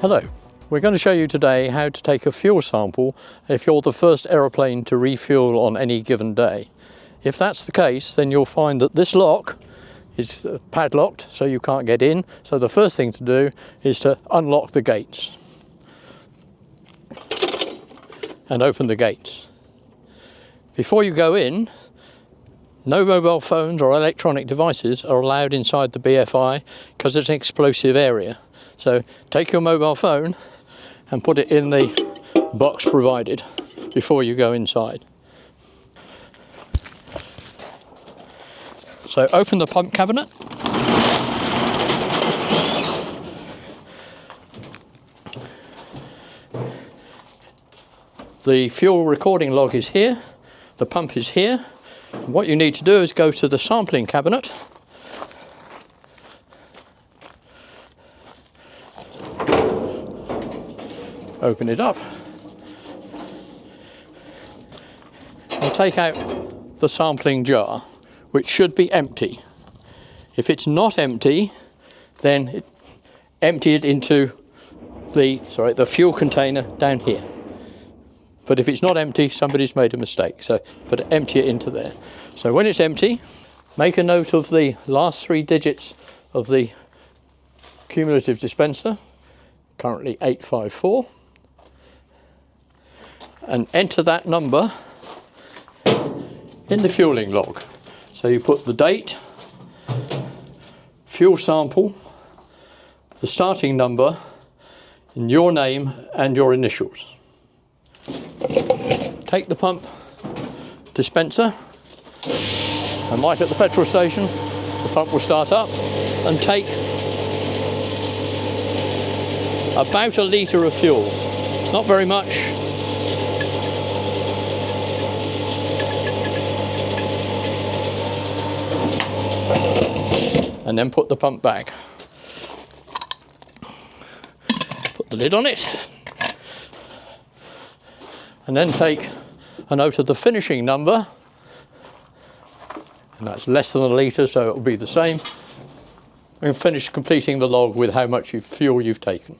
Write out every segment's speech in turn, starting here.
Hello, we're going to show you today how to take a fuel sample if you're the first aeroplane to refuel on any given day. If that's the case, then you'll find that this lock is padlocked, so you can't get in. So the first thing to do is to unlock the gates and open the gates. Before you go in, no mobile phones or electronic devices are allowed inside the BFI because it's an explosive area. So take your mobile phone and put it in the box provided before you go inside. So open the pump cabinet. The fuel recording log is here, the pump is here. What you need to do is go to the sampling cabinet. Open it up and take out the sampling jar, which should be empty. If it's not empty, then empty it into the fuel container down here. But if it's not empty, somebody's made a mistake, so empty it into there. So when it's empty, make a note of the last 3 digits of the cumulative dispenser, currently 854. And enter that number in the fueling log. So you put the date, fuel sample, the starting number, and your name and your initials. Take the pump dispenser, and like at the petrol station, the pump will start up and take about 1 litre of fuel. Not very much. And then put the pump back. Put the lid on it. And then take a note of the finishing number. And that's less than 1 litre, so it will be the same. And finish completing the log with how much fuel you've taken.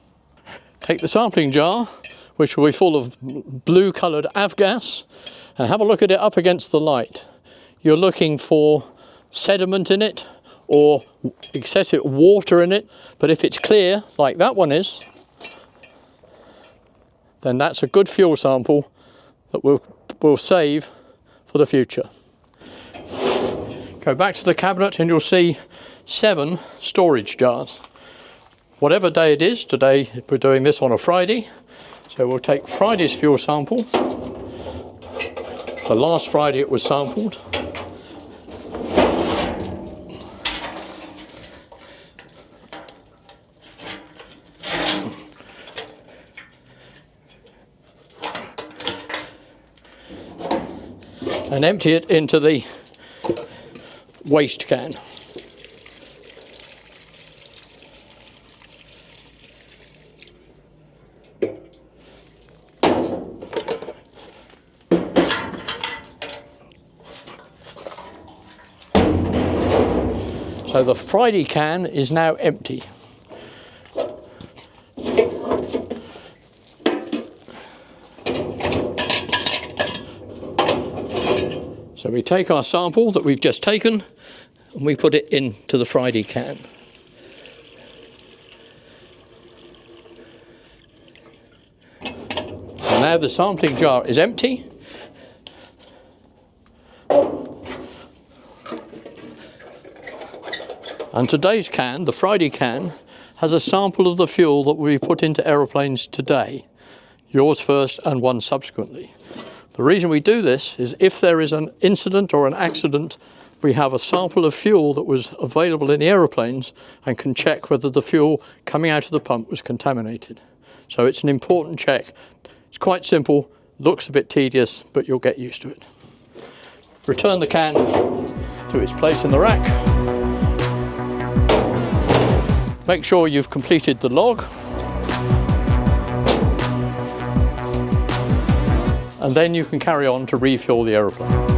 Take the sampling jar, which will be full of blue coloured avgas, and have a look at it up against the light. You're looking for sediment in it, or excessive water in it, but if it's clear, like that one is, then that's a good fuel sample that we'll save for the future. Go back to the cabinet and you'll see 7 storage jars. Whatever day it is, today we're doing this on a Friday, so we'll take Friday's fuel sample. The last Friday it was sampled. And empty it into the waste can. So the Friday can is now empty. So we take our sample that we've just taken and we put it into the Friday can. And now the sampling jar is empty. And today's can, the Friday can, has a sample of the fuel that will be put into aeroplanes today. Yours first and one subsequently. The reason we do this is if there is an incident or an accident, we have a sample of fuel that was available in the aeroplanes and can check whether the fuel coming out of the pump was contaminated. So it's an important check. It's quite simple, looks a bit tedious, but you'll get used to it. Return the can to its place in the rack. Make sure you've completed the log. And then you can carry on to refuel the aeroplane.